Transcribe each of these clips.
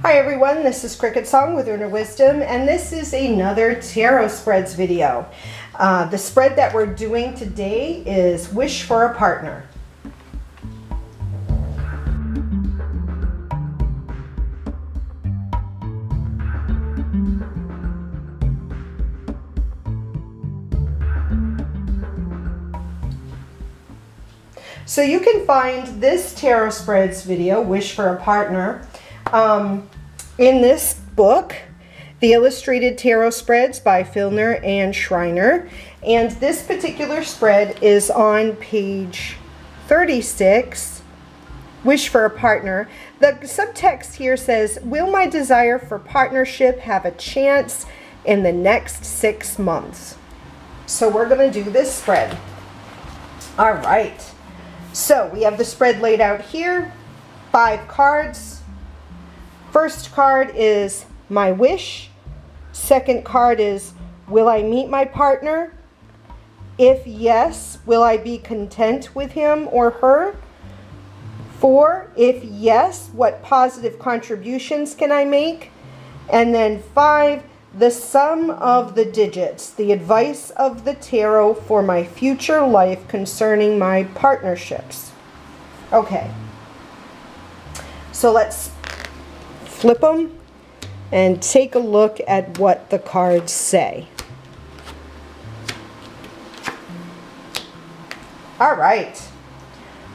Hi everyone, this is CricketSong with Inner Wisdom, and this is another tarot spreads video. The spread that we're doing today is Wish for a Partner. So you can find this tarot spreads video, Wish for a Partner, in this book, The Illustrated Tarot Spreads by Filner and Schreiner. And this particular spread is on page 36, Wish for a Partner. The subtext here says, will my desire for partnership have a chance in the next 6 months? So we're going to do this spread. All right. So we have the spread laid out here, 5 cards. First card is my wish. Second card is, will I meet my partner? If yes, will I be content with him or her? 4, if yes, what positive contributions can I make? And then 5, the sum of the digits, the advice of the tarot for my future life concerning my partnerships. Okay, so let's flip them and take a look at what the cards say. All right,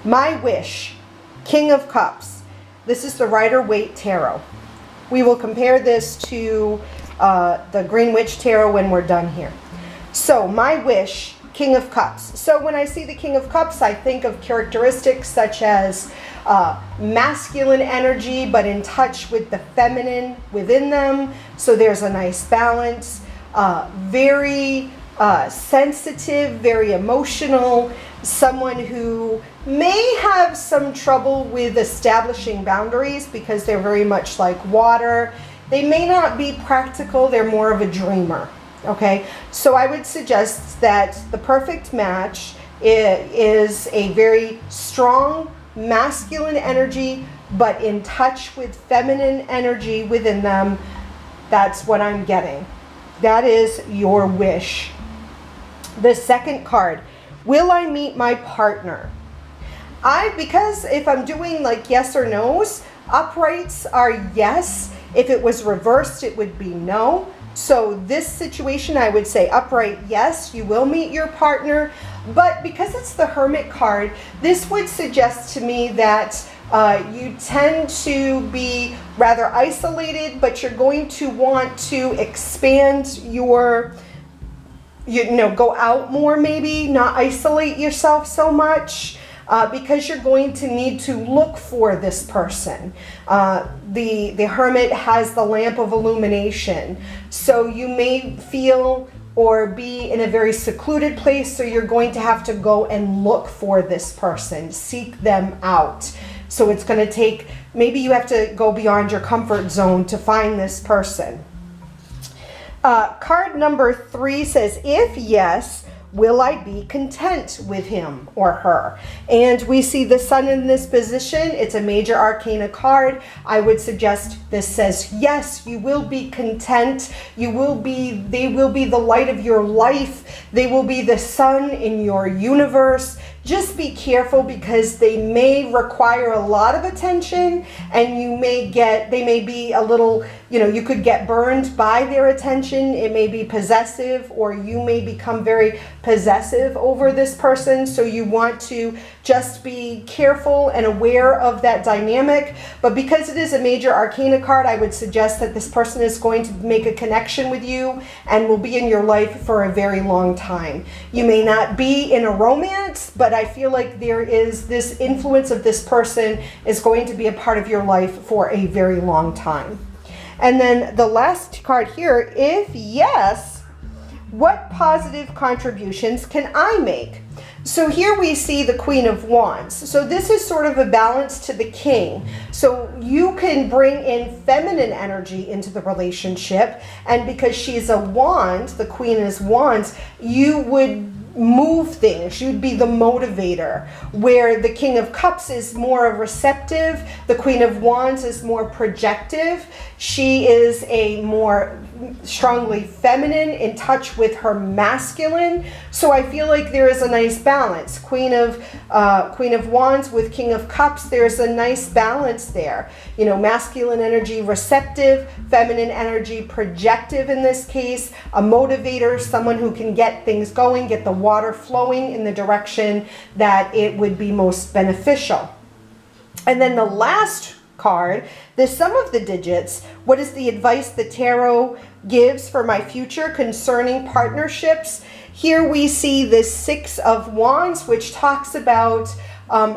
my wish, King of Cups. This is the Rider-Waite Tarot. We will compare this to the Green Witch Tarot when we're done here. So my wish, King of Cups. So when I see the King of Cups, I think of characteristics such as masculine energy, but in touch with the feminine within them. So there's a nice balance. Very sensitive, very emotional. Someone who may have some trouble with establishing boundaries because they're very much like water. They may not be practical, they're more of a dreamer. Okay, so I would suggest that the perfect match is a very strong masculine energy, but in touch with feminine energy within them. That's what I'm getting. That is your wish. The second card, will I meet my partner? Because if I'm doing like yes or no's, uprights are yes. If it was reversed, it would be no. So this situation, I would say upright, yes, you will meet your partner. But because it's the Hermit card, this would suggest to me that you tend to be rather isolated, but you're going to want to expand your, go out more maybe, not isolate yourself so much. Because you're going to need to look for this person. The Hermit has the lamp of illumination. So you may feel or be in a very secluded place, so you're going to have to go and look for this person, seek them out. So it's going to take, maybe you have to go beyond your comfort zone to find this person. Card number 3 says, if yes, will I be content with him or her? And we see the Sun in this position. It's a major arcana card. I would suggest this says, yes, you will be content. They will be the light of your life. They will be the sun in your universe. Just be careful because they may require a lot of attention, and they may be a little, you could get burned by their attention. It may be possessive, or you may become very possessive over this person. So you want to just be careful and aware of that dynamic. But because it is a major arcana card, I would suggest that this person is going to make a connection with you and will be in your life for a very long time. You may not be in a romance, but I feel like there is this influence of this person is going to be a part of your life for a very long time. And then the last card here, if yes, what positive contributions can I make? So here we see the Queen of Wands. So this is sort of a balance to the King. So you can bring in feminine energy into the relationship, and because she's a wand, the Queen is wands, you would move things. You'd be the motivator, where the King of Cups is more receptive, the Queen of Wands is more projective. She is a more strongly feminine, in touch with her masculine. So I feel like there is a nice balance. Queen of Wands with King of Cups, there's a nice balance there. You know, masculine energy, receptive, feminine energy, projective in this case, a motivator, someone who can get things going, get the water flowing in the direction that it would be most beneficial. And then the last card, the sum of the digits. What is the advice the tarot gives for my future concerning partnerships? Here we see the Six of Wands, which talks about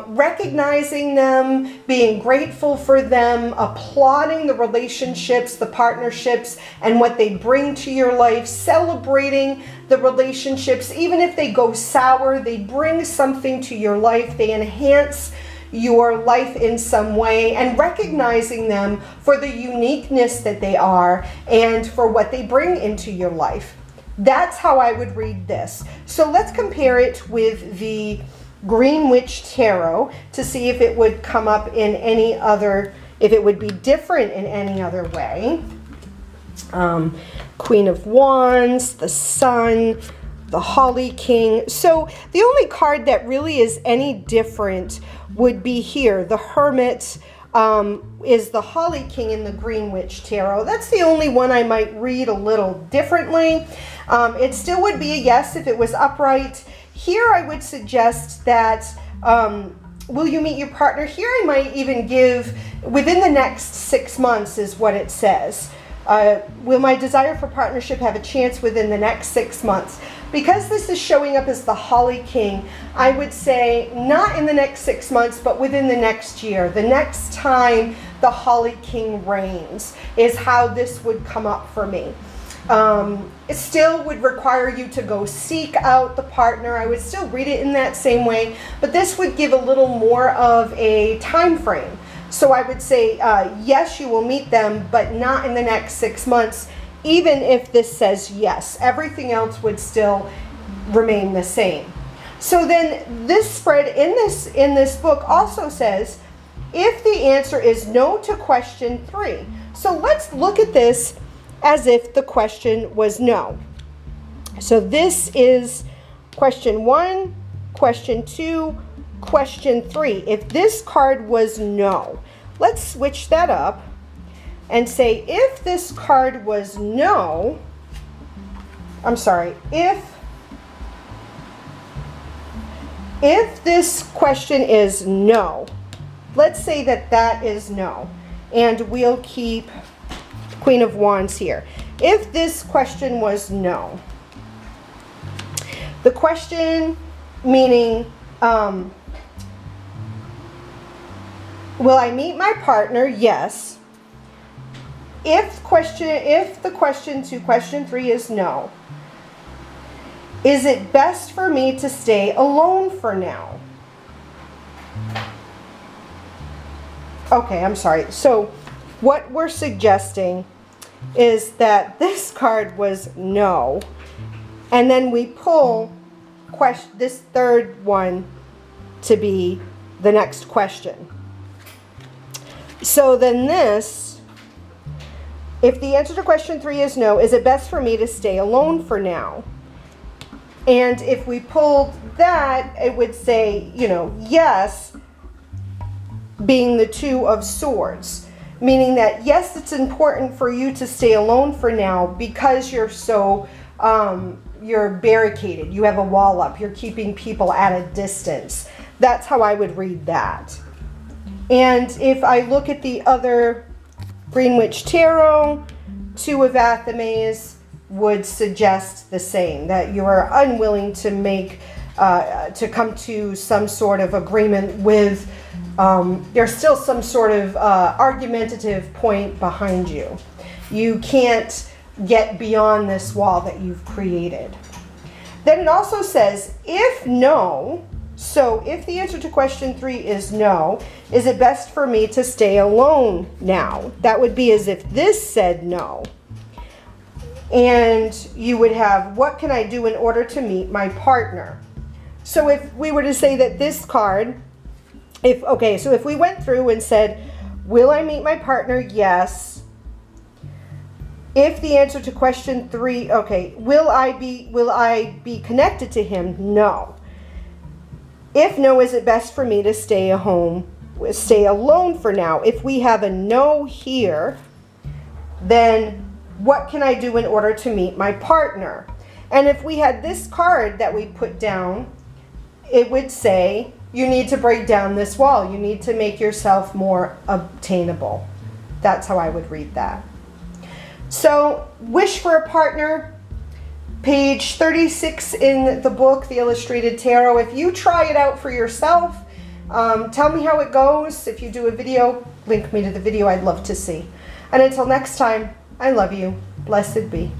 recognizing them, being grateful for them, applauding the relationships, the partnerships, and what they bring to your life, celebrating the relationships. Even if they go sour, they bring something to your life, they enhance your life in some way, and recognizing them for the uniqueness that they are and for what they bring into your life. That's how I would read this. So let's compare it with the Green Witch Tarot to see if it would come up in any other, if it would be different in any other way. Queen of Wands, the Sun, the Holly King. So the only card that really is any different would be here. The Hermit is the Holly King in the Green Witch Tarot. That's the only one I might read a little differently. It still would be a yes if it was upright. Here I would suggest that will you meet your partner? Here I might even give within the next 6 months is what it says. Will my desire for partnership have a chance within the next 6 months? Because this is showing up as the Holly King, I would say not in the next 6 months, but within the next year. The next time the Holly King reigns is how this would come up for me. It still would require you to go seek out the partner. I would still read it in that same way, but this would give a little more of a time frame. So I would say, yes, you will meet them, but not in the next 6 months, even if this says yes. Everything else would still remain the same. So then this spread in this book also says, if the answer is no to question 3. So let's look at this as if the question was no. So this is question 1, question 2, question 3. If this card was no, let's switch that up and say if this card was no, I'm sorry, if this question is no, let's say that that is no, and we'll keep Queen of Wands here. If this question was no, the question meaning, will I meet my partner? Yes. If the question to question 3 is no, is it best for me to stay alone for now? Okay, I'm sorry. So what we're suggesting is that this card was no, and then we pull this third one to be the next question. So then this, if the answer to question 3 is no, is it best for me to stay alone for now? And if we pulled that, it would say, you know, yes, being the 2 of Swords, meaning that yes, it's important for you to stay alone for now because you're so you're barricaded, you have a wall up, you're keeping people at a distance. That's how I would read that. And if I look at the other Green Witch Tarot, 2 of Athames would suggest the same, that you are unwilling to make to come to some sort of agreement with there's still some sort of argumentative point behind you. You can't get beyond this wall that you've created. Then it also says, if no, so if the answer to question 3 is no, is it best for me to stay alone now? That would be as if this said no. And you would have, what can I do in order to meet my partner? So if we were to say that this card, so if we went through and said, will I meet my partner? Yes. If the answer to question 3, will I be connected to him? No. If no, is it best for me to stay alone for now? If we have a no here, then what can I do in order to meet my partner? And if we had this card that we put down, it would say, you need to break down this wall. You need to make yourself more obtainable. That's how I would read that. So, wish for a partner, page 36 in the book, The Illustrated Tarot. If you try it out for yourself, tell me how it goes. If you do a video, link me to the video. I'd love to see. And until next time, I love you. Blessed be.